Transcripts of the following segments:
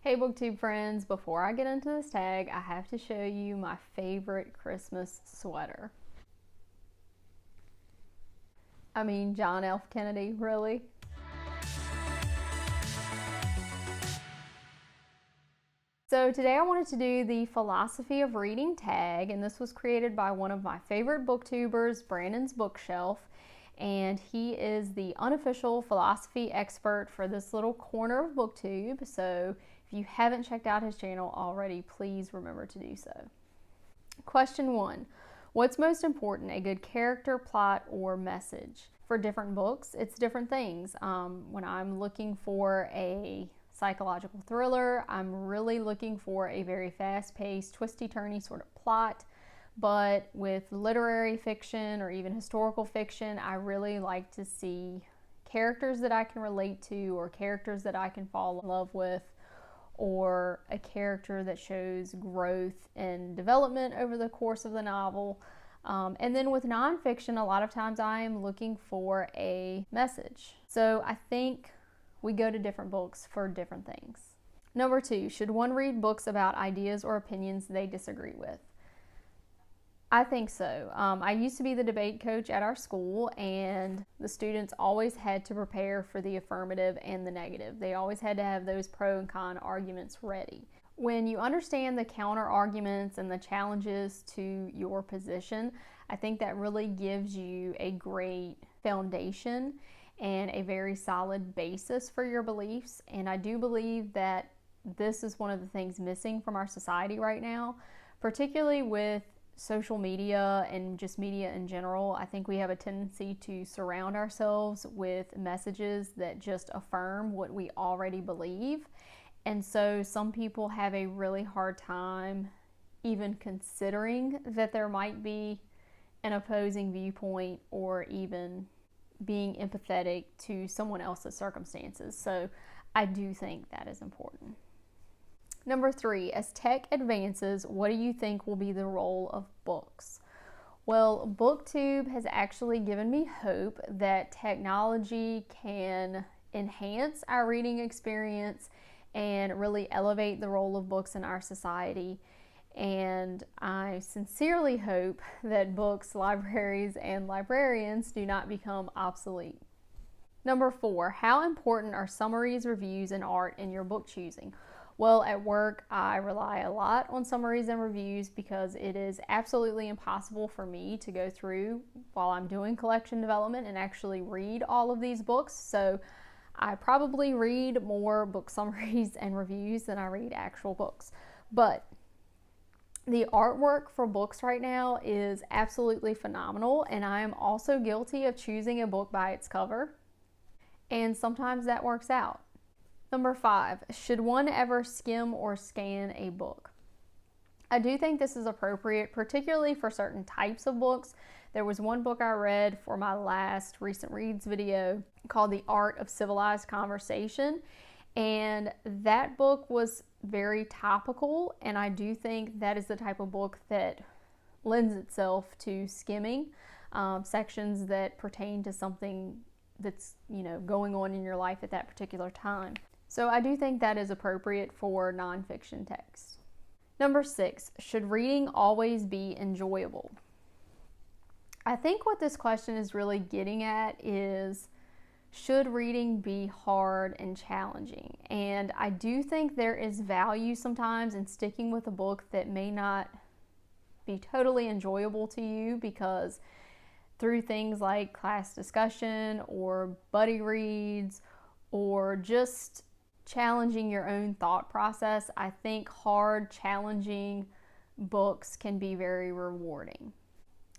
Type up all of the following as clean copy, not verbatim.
Hey BookTube friends, before I get into this tag, I have to show you my favorite Christmas sweater. I mean, John F. Kennedy, really? So today I wanted to do the philosophy of reading tag, and this was created by one of my favorite booktubers, Brandon's Bookshelf, and he is the unofficial philosophy expert for this little corner of booktube. So if you haven't checked out his channel already, please remember to do so. Question 1. What's most important, a good character, plot, or message? For different books, it's different things. When I'm looking for a psychological thriller, I'm really looking for a very fast-paced, twisty-turny sort of plot. But with literary fiction or even historical fiction, I really like to see characters that I can relate to, or characters that I can fall in love with, or a character that shows growth and development over the course of the novel. And then with nonfiction, a lot of times I am looking for a message. So I think we go to different books for different things. Number 2, should one read books about ideas or opinions they disagree with? I think so. I used to be the debate coach at our school, and the students always had to prepare for the affirmative and the negative. They always had to have those pro and con arguments ready. When you understand the counter arguments and the challenges to your position, I think that really gives you a great foundation and a very solid basis for your beliefs. And I do believe that this is one of the things missing from our society right now, particularly with social media and just media in general. I think we have a tendency to surround ourselves with messages that just affirm what we already believe. And so some people have a really hard time even considering that there might be an opposing viewpoint, or even being empathetic to someone else's circumstances. So I do think that is important. Number 3, as tech advances, what do you think will be the role of books? Well, BookTube has actually given me hope that technology can enhance our reading experience and really elevate the role of books in our society. And I sincerely hope that books, libraries, and librarians do not become obsolete. Number 4, how important are summaries, reviews, and art in your book choosing? Well, at work, I rely a lot on summaries and reviews because it is absolutely impossible for me to go through while I'm doing collection development and actually read all of these books. So I probably read more book summaries and reviews than I read actual books. But the artwork for books right now is absolutely phenomenal, and I am also guilty of choosing a book by its cover, and sometimes that works out. Number 5, should one ever skim or scan a book? I do think this is appropriate, particularly for certain types of books. There was one book I read for my last recent reads video called The Art of Civilized Conversation, and that book was very topical, and I do think that is the type of book that lends itself to skimming sections that pertain to something that's going on in your life at that particular time. So I do think that is appropriate for nonfiction text. Number 6, should reading always be enjoyable? I think what this question is really getting at is, should reading be hard and challenging? And I do think there is value sometimes in sticking with a book that may not be totally enjoyable to you, because through things like class discussion or buddy reads or just challenging your own thought process, I think hard, challenging books can be very rewarding.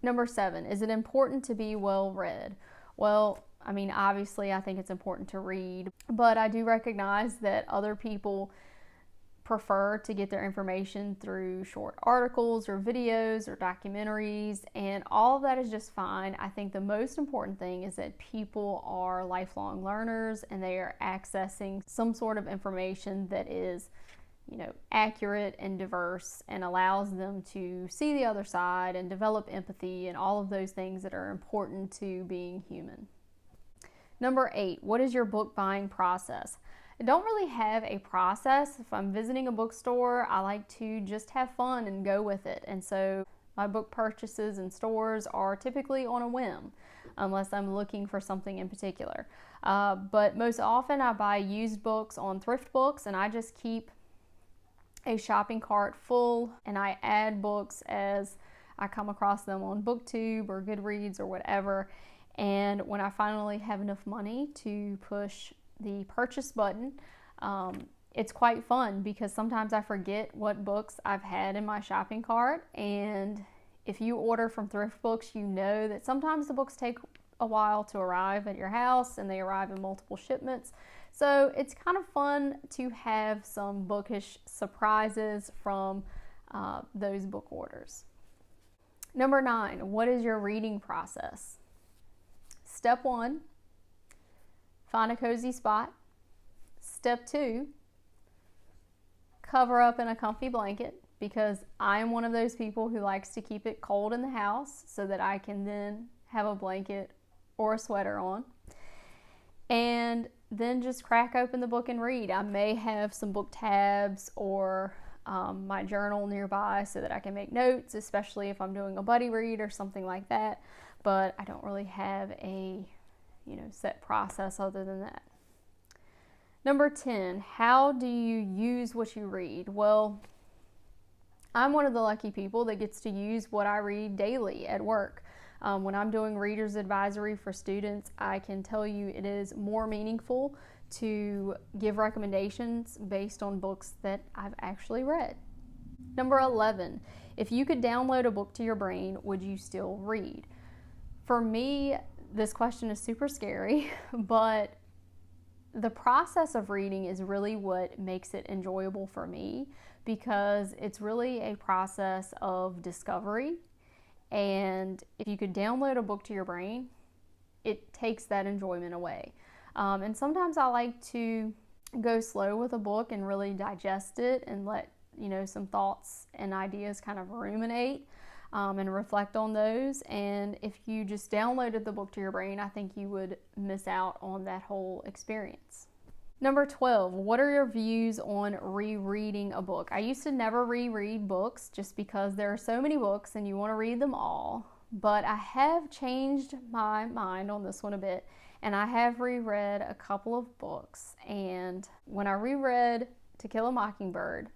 Number 7, is it important to be well read? Well, I mean, obviously I think it's important to read, but I do recognize that other people prefer to get their information through short articles or videos or documentaries, and all of that is just fine. I think the most important thing is that people are lifelong learners, and they are accessing some sort of information that is, accurate and diverse, and allows them to see the other side and develop empathy and all of those things that are important to being human. Number 8, what is your book buying process? I don't really have a process. If I'm visiting a bookstore, I like to just have fun and go with it. And so my book purchases in stores are typically on a whim, unless I'm looking for something in particular. But most often I buy used books on thrift books, and I just keep a shopping cart full, and I add books as I come across them on BookTube or Goodreads or whatever. And when I finally have enough money to push the purchase button, it's quite fun because sometimes I forget what books I've had in my shopping cart. And if you order from thrift books, you know that sometimes the books take a while to arrive at your house, and they arrive in multiple shipments. So it's kind of fun to have some bookish surprises from those book orders. Number 9, what is your reading process? Step 1, find a cozy spot. Step 2, cover up in a comfy blanket, because I am one of those people who likes to keep it cold in the house so that I can then have a blanket or a sweater on. And then just crack open the book and read. I may have some book tabs or my journal nearby so that I can make notes, especially if I'm doing a buddy read or something like that. But I don't really have a set process other than that. Number 10, how do you use what you read? Well, I'm one of the lucky people that gets to use what I read daily at work. When I'm doing reader's advisory for students, I can tell you it is more meaningful to give recommendations based on books that I've actually read. Number 11, if you could download a book to your brain, would you still read? For me, this question is super scary, but the process of reading is really what makes it enjoyable for me, because it's really a process of discovery. And if you could download a book to your brain, it takes that enjoyment away. And sometimes I like to go slow with a book and really digest it and let some thoughts and ideas kind of ruminate and reflect on those. And if you just downloaded the book to your brain, I think you would miss out on that whole experience. Number 12, what are your views on rereading a book? I used to never reread books just because there are so many books and you want to read them all, but I have changed my mind on this one a bit, and I have reread a couple of books. And when I reread To Kill a Mockingbird,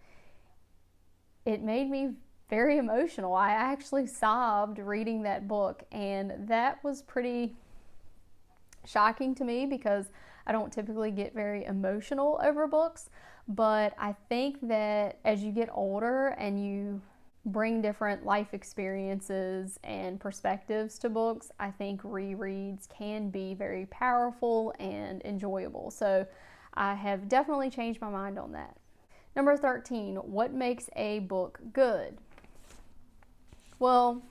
it made me very emotional. I actually sobbed reading that book, and that was pretty shocking to me because I don't typically get very emotional over books, but I think that as you get older and you bring different life experiences and perspectives to books, I think rereads can be very powerful and enjoyable. So I have definitely changed my mind on that. Number 13, what makes a book good? Well,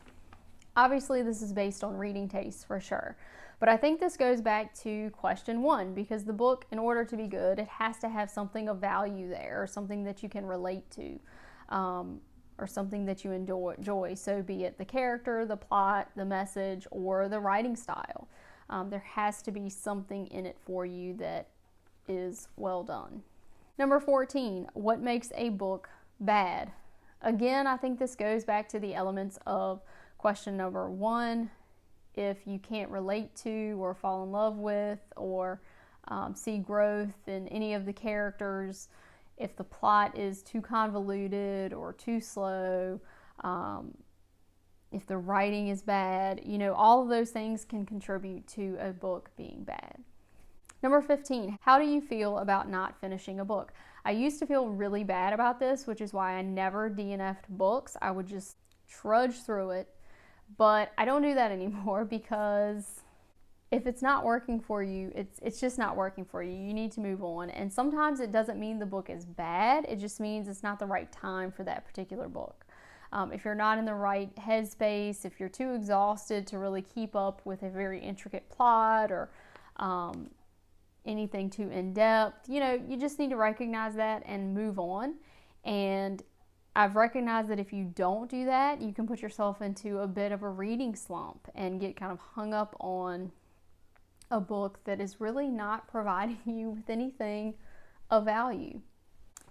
obviously this is based on reading tastes for sure. But I think this goes back to question 1, because the book, in order to be good, it has to have something of value there, or something that you can relate to, or something that you enjoy. So be it the character, the plot, the message, or the writing style. There has to be something in it for you that is well done. Number 14, what makes a book bad? Again, I think this goes back to the elements of question number 1. If you can't relate to or fall in love with or see growth in any of the characters, if the plot is too convoluted or too slow, if the writing is bad, all of those things can contribute to a book being bad. Number 15, how do you feel about not finishing a book? I used to feel really bad about this, which is why I never DNF'd books. I would just trudge through it. But I don't do that anymore, because if it's not working for you, it's just not working for you. You need to move on. And sometimes it doesn't mean the book is bad. It just means it's not the right time for that particular book. If you're not in the right headspace, if you're too exhausted to really keep up with a very intricate plot or anything too in-depth, you just need to recognize that and move on. And I've recognized that if you don't do that, you can put yourself into a bit of a reading slump and get kind of hung up on a book that is really not providing you with anything of value.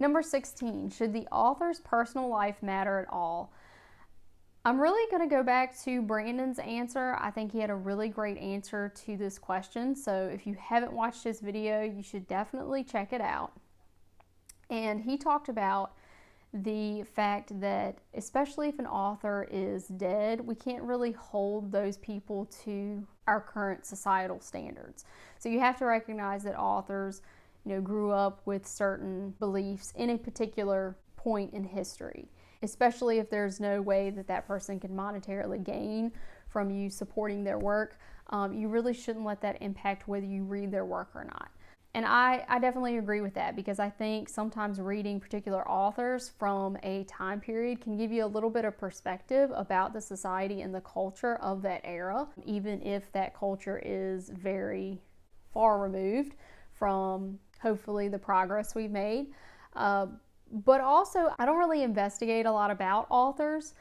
Number 16, should the author's personal life matter at all? I'm really going to go back to Brandon's answer. I think he had a really great answer to this question. So if you haven't watched his video, you should definitely check it out. And he talked about the fact that, especially if an author is dead, we can't really hold those people to our current societal standards. So you have to recognize that authors, grew up with certain beliefs in a particular point in history, especially if there's no way that that person can monetarily gain from you supporting their work. You really shouldn't let that impact whether you read their work or not. And I definitely agree with that, because I think sometimes reading particular authors from a time period can give you a little bit of perspective about the society and the culture of that era, even if that culture is very far removed from hopefully the progress we've made. But also, I don't really investigate a lot about authors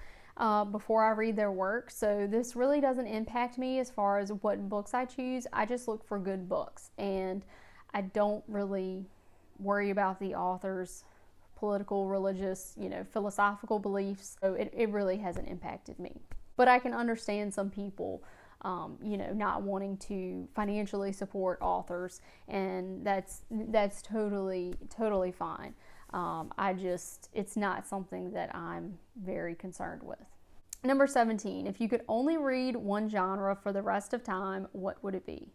before I read their work, so this really doesn't impact me as far as what books I choose. I just look for good books, and I don't really worry about the author's political, religious, philosophical beliefs, so it really hasn't impacted me. But I can understand some people not wanting to financially support authors, and that's totally fine. It's not something that I'm very concerned with. Number 17, if you could only read one genre for the rest of time, what would it be?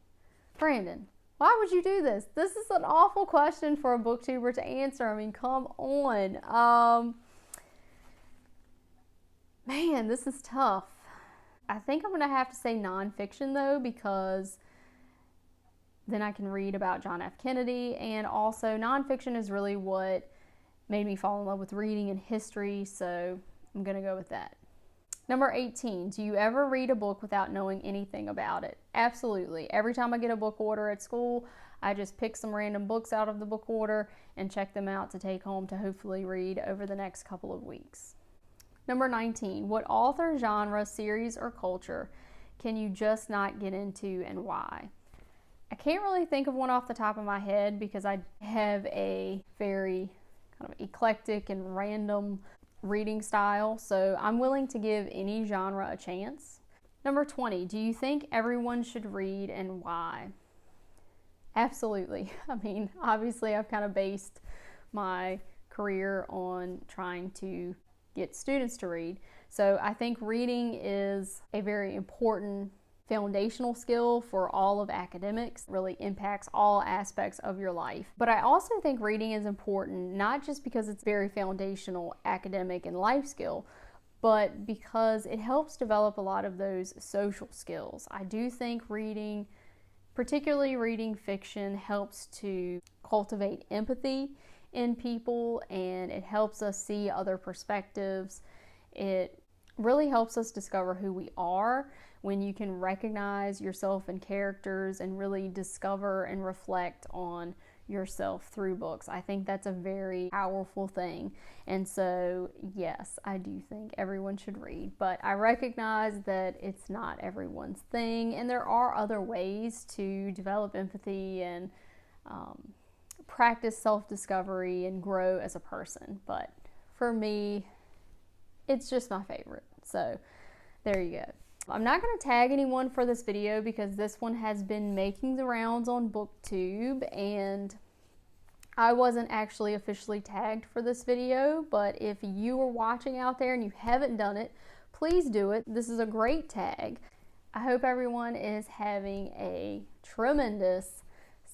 Brandon, why would you do this? This is an awful question for a booktuber to answer. I mean, come on. Man, this is tough. I think I'm going to have to say nonfiction, though, because then I can read about John F. Kennedy, and also nonfiction is really what made me fall in love with reading and history, so I'm going to go with that. Number 18, do you ever read a book without knowing anything about it? Absolutely. Every time I get a book order at school, I just pick some random books out of the book order and check them out to take home to hopefully read over the next couple of weeks. Number 19, what author, genre, series, or culture can you just not get into, and why? I can't really think of one off the top of my head, because I have a very kind of eclectic and random reading style, so I'm willing to give any genre a chance. Number 20, do you think everyone should read, and why? Absolutely. I mean, obviously I've kind of based my career on trying to get students to read, so I think reading is a very important foundational skill for all of academics. It really impacts all aspects of your life. But I also think reading is important, not just because it's very foundational academic and life skill, but because it helps develop a lot of those social skills. I do think reading, particularly reading fiction, helps to cultivate empathy in people, and it helps us see other perspectives. It really helps us discover who we are when you can recognize yourself in characters and really discover and reflect on yourself through books. I think that's a very powerful thing. And so, yes, I do think everyone should read, but I recognize that it's not everyone's thing, and there are other ways to develop empathy and practice self-discovery and grow as a person. But for me, it's just my favorite. So there you go. I'm not going to tag anyone for this video because this one has been making the rounds on BookTube, and I wasn't actually officially tagged for this video, but if you are watching out there and you haven't done it, please do it. This is a great tag. I hope everyone is having a tremendous,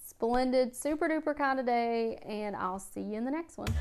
splendid, super duper kind of day, and I'll see you in the next one.